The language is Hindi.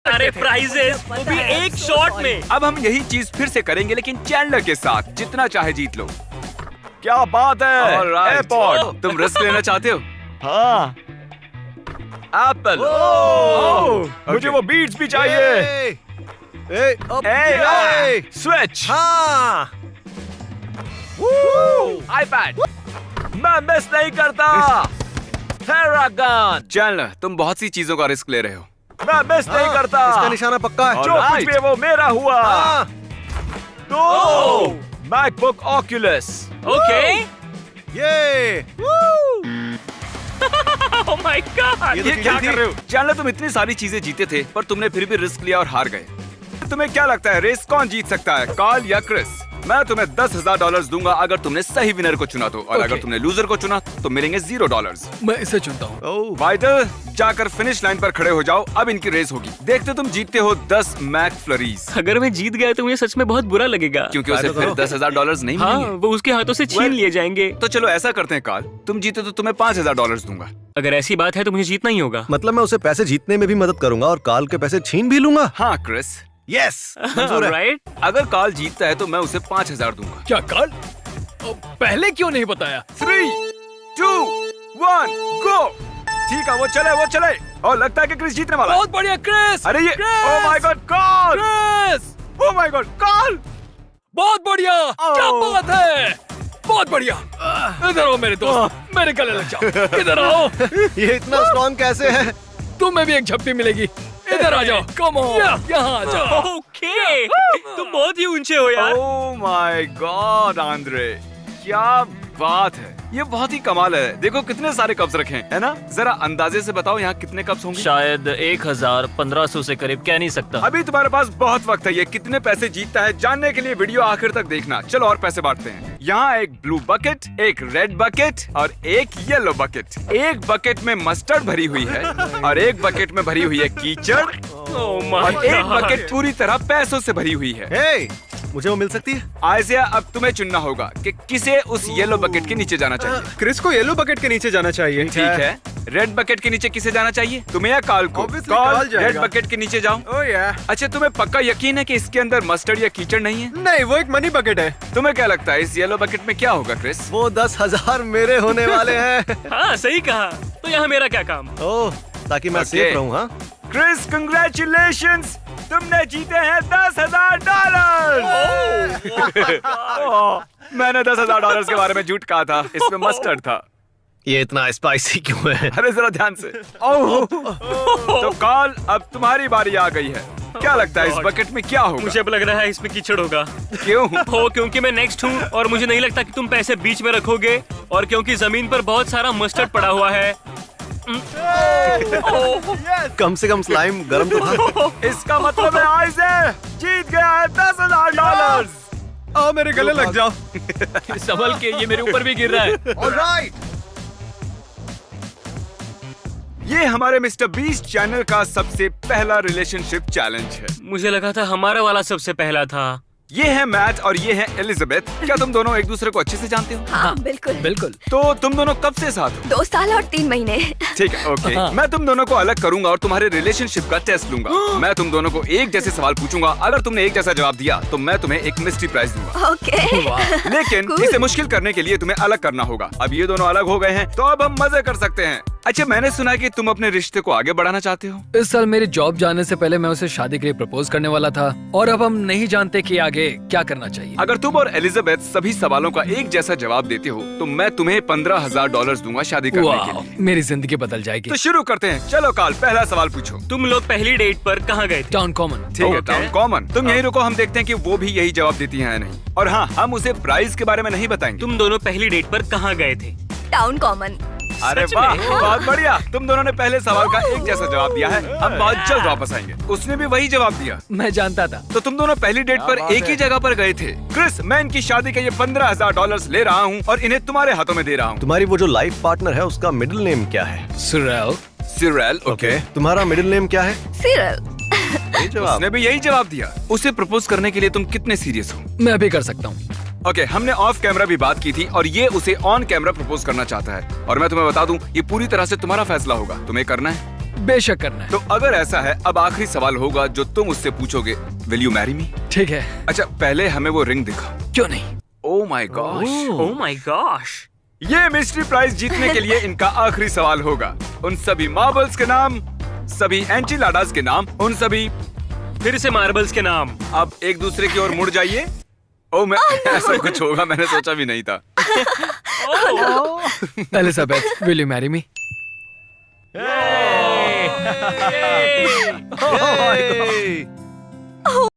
अरे प्राइजेस वो भी एक शॉट में। अब हम यही चीज फिर से करेंगे लेकिन चैंडलर के साथ। जितना चाहे जीत लो। क्या बात है एयरपोर्ट, तुम रिस्क लेना चाहते हो? हाँ। एप्पल। मुझे वो बीट्स भी चाहिए। स्विच। हाँ। आईपैड। मैं मिस नहीं करता। फेरागन। चैंडलर, तुम बहुत सी चीजों का रिस्क ले रहे हो। मैं मिस नहीं करता। इसका निशाना पक्का है। जो कुछ भी है वो मेरा हुआ। तो मैकबुक ऑक्यूलस। ओके। ये ओह माय गॉड। ये तो ये चीजें क्या थी। कर रहे हो? चैंडलर, तुम इतनी सारी चीजें जीते थे पर तुमने फिर भी रिस्क लिया और हार गए। तुम्हें क्या लगता है रेस कौन जीत सकता है, कार्ल या क्रिस? मैं तुम्हें $10,000 दूंगा अगर तुमने सही विनर को चुना तो, और अगर तुमने लूजर को चुना तो मिलेंगे $0। मैं इसे चुनता हूँ। ओह, वाइटल, जाकर फिनिश लाइन पर खड़े हो जाओ। अब इनकी रेस होगी। देखते तुम जीतते हो 10 मैक फ्लरीज, अगर मैं जीत गया तो मुझे सच में बहुत बुरा लगेगा। क्योंकि उसे फिर $10,000 नहीं हाँ, मिलेंगे। वो उसके हाथों से छीन लिए जाएंगे। तो चलो ऐसा करते हैं कार्ल, तुम जीते तो तुम्हें $5,000 दूंगा। अगर ऐसी बात है तो मुझे जीतना ही होगा। मतलब मैं उसे पैसे जीतने में भी मदद करूंगा और कार्ल के पैसे छीन भी लूंगा। हाँ क्रिस, यस, मंजूर है। राइट। अगर कार्ल जीतता है तो मैं उसे 5,000 दूंगा। क्या कल? पहले क्यों नहीं बताया? 3, 2, 1, गो। ठीक है, वो चले। और लगता है कि क्रिस जीतने वाला है। बहुत बढ़िया क्रिस। अरे ये, Chris! Oh my God, Carl! Chris! Oh my God, Carl! बहुत बढ़िया। क्या बात है? बहुत बढ़िया। इधर आओ मेरे दोस्त, मेरे गले लग जाओ। इधर आओ। ये इतना स्ट्रॉन्ग कैसे है? तुम्हें भी एक झप्पी मिलेगी। इधर आ जाओ। कम ऑन, यहाँ आ जाओ। ओके। तुम बहुत ही ऊंचे हो यार। ओह माय गॉड आंद्रे, क्या बात है। ये बहुत ही कमाल है। देखो कितने सारे कप्स रखे हैं, है ना? जरा अंदाजे से बताओ यहाँ कितने कप्स होंगे? शायद 1,1500 से करीब, कह नहीं सकता। अभी तुम्हारे पास बहुत वक्त है। ये कितने पैसे जीतता है जानने के लिए वीडियो आखिर तक देखना। चलो और पैसे बांटते हैं। यहाँ एक ब्लू बकेट, एक रेड बकेट और एक येलो बकेट। एक बकेट में मस्टर्ड भरी हुई है और एक बकेट में भरी हुई है कीचड़ ओह माय और एक गॉड। बकेट पूरी तरह पैसों से भरी हुई है। हे, मुझे वो मिल सकती है? आयसिया, अब तुम्हें चुनना होगा कि किसे उस येलो बकेट के नीचे जाना चाहिए। क्रिस को येलो बकेट के नीचे जाना चाहिए। ठीक है, रेड बकेट के नीचे किसे जाना चाहिए, तुम्हें या कार्ल को? Obviously कार्ल जाएगा। रेड बकेट के नीचे जाओ। ओह या। अच्छा, तुम्हें पक्का यकीन है कि इसके अंदर मस्टर्ड या कीचड़ नहीं है? नहीं, वो एक मनी बकेट है। तुम्हें क्या लगता है इस येलो बकेट में क्या होगा क्रिस? वो 10,000 मेरे होने वाले हैं। हाँ सही कहा। तो यहाँ मेरा क्या काम? ओह, ताकि मैं Okay. सेफ रहूं। हाँ, क्रिस, कंग्रेचुलेशंस, तुमने जीते हैं $10,000। मैंने $10,000 के बारे में झूठ कहा था, इसमें मस्टर्ड था। ये इतना स्पाइसी क्यों है? अरे जरा ध्यान से। ओह, तो कार्ल, अब तुम्हारी बारी आ गई है। क्या लगता है इस बकेट में क्या होगा? मुझे अब लग रहा है इसमें कीचड़ होगा। क्यों? हो, क्योंकि मैं नेक्स्ट हूँ और मुझे नहीं लगता कि तुम पैसे बीच में रखोगे, और क्योंकि जमीन पर बहुत सारा मस्टर्ड पड़ा हुआ है। कम से कम स्लाइम गर्म तो था। इसका मतलब है आइज़े जीत गया है $10,000। आओ मेरे गले लग जाओ। संभल के, ये मेरे ऊपर भी गिर रहा है। ऑलराइट। ये हमारे मिस्टर बीस्ट चैनल का सबसे पहला रिलेशनशिप चैलेंज है। मुझे लगा था हमारा वाला सबसे पहला था। ये है मैट और ये है एलिजाबेथ। क्या तुम दोनों एक दूसरे को अच्छे से जानते हो? हाँ बिल्कुल। बिल्कुल। तो तुम दोनों कब से साथ हो? 2 साल और 3 महीने। ठीक है, ओके। मैं तुम दोनों को अलग करूंगा और तुम्हारे रिलेशनशिप का टेस्ट लूंगा। मैं तुम दोनों को एक जैसे सवाल पूछूंगा। अगर तुमने एक जैसा जवाब दिया तो मैं तुम्हें एक मिस्ट्री प्राइज दूंगा। ओके। लेकिन Cool. इसे मुश्किल करने के लिए तुम्हें अलग करना होगा। अब ये दोनों अलग हो गए हैं तो अब हम मजे कर सकते हैं। अच्छा, मैंने सुना है कि तुम अपने रिश्ते को आगे बढ़ाना चाहते हो। इस साल मेरी जॉब जाने से पहले मैं उसे शादी के लिए प्रपोज करने वाला था, और अब हम नहीं जानते कि आगे क्या करना चाहिए। अगर तुम और एलिजाबेथ सभी सवालों का एक जैसा जवाब देते हो तो मैं तुम्हें $15,000 दूंगा शादी करने के वाह, लिए। मेरी जिंदगी बदल जाएगी। तो शुरू करते हैं। चलो कार्ल, पहला सवाल पूछो। तुम लोग पहली डेट पर कहाँ गए थे? Town common. ठीक है, Okay. Town common. तुम यही रुको, हम देखते हैं कि वो भी यही जवाब देती हैं या नहीं। और हाँ, हम उसे प्राइस के बारे में नहीं बताएंगे। तुम दोनों पहली डेट पर कहाँ गए थे? Town common. अरे सच वाह, में? बहुत बढ़िया। तुम दोनों ने पहले सवाल का एक जैसा जवाब दिया है। हम बहुत जल्द वापस आएंगे। उसने भी वही जवाब दिया। मैं जानता था। तो तुम दोनों पहली डेट पर एक ही जगह पर गए थे। क्रिस, मैं इनकी शादी के ये $15,000 ले रहा हूँ और इन्हें तुम्हारे हाथों में दे रहा हूँ। तुम्हारी वो जो लाइफ पार्टनर है उसका मिडिल नेम क्या है? सुरेल। सिरेल। ओके। तुम्हारा मिडिल नेम क्या है? सिरल। ये जवाब। उसने भी यही जवाब दिया। उसे प्रपोज करने के लिए तुम कितने सीरियस हो? मैं भी कर सकता हूँ। ओके, हमने ऑफ कैमरा भी बात की थी और ये उसे ऑन कैमरा प्रपोज करना चाहता है। और मैं तुम्हें बता दूं, ये पूरी तरह से तुम्हारा फैसला होगा। तुम्हें करना है। बेशक करना है। तो अगर ऐसा है, अब आखिरी सवाल होगा जो तुम उससे पूछोगे, विल यू मैरी मी? ठीक है, अच्छा पहले हमें वो रिंग दिखाओ। क्यों नहीं। Oh my gosh, oh my gosh. ये मिस्ट्री प्राइज जीतने के लिए इनका आखिरी सवाल होगा। उन सभी मार्बल्स के नाम, सभी एंचिलाडास के नाम, उन सभी। फिर से मार्बल्स के नाम। अब एक दूसरे की ओर मुड़ जाइए। ओ मैं ऐसा कुछ होगा मैंने सोचा भी नहीं था। Elizabeth, will you marry me? Yay! Yay!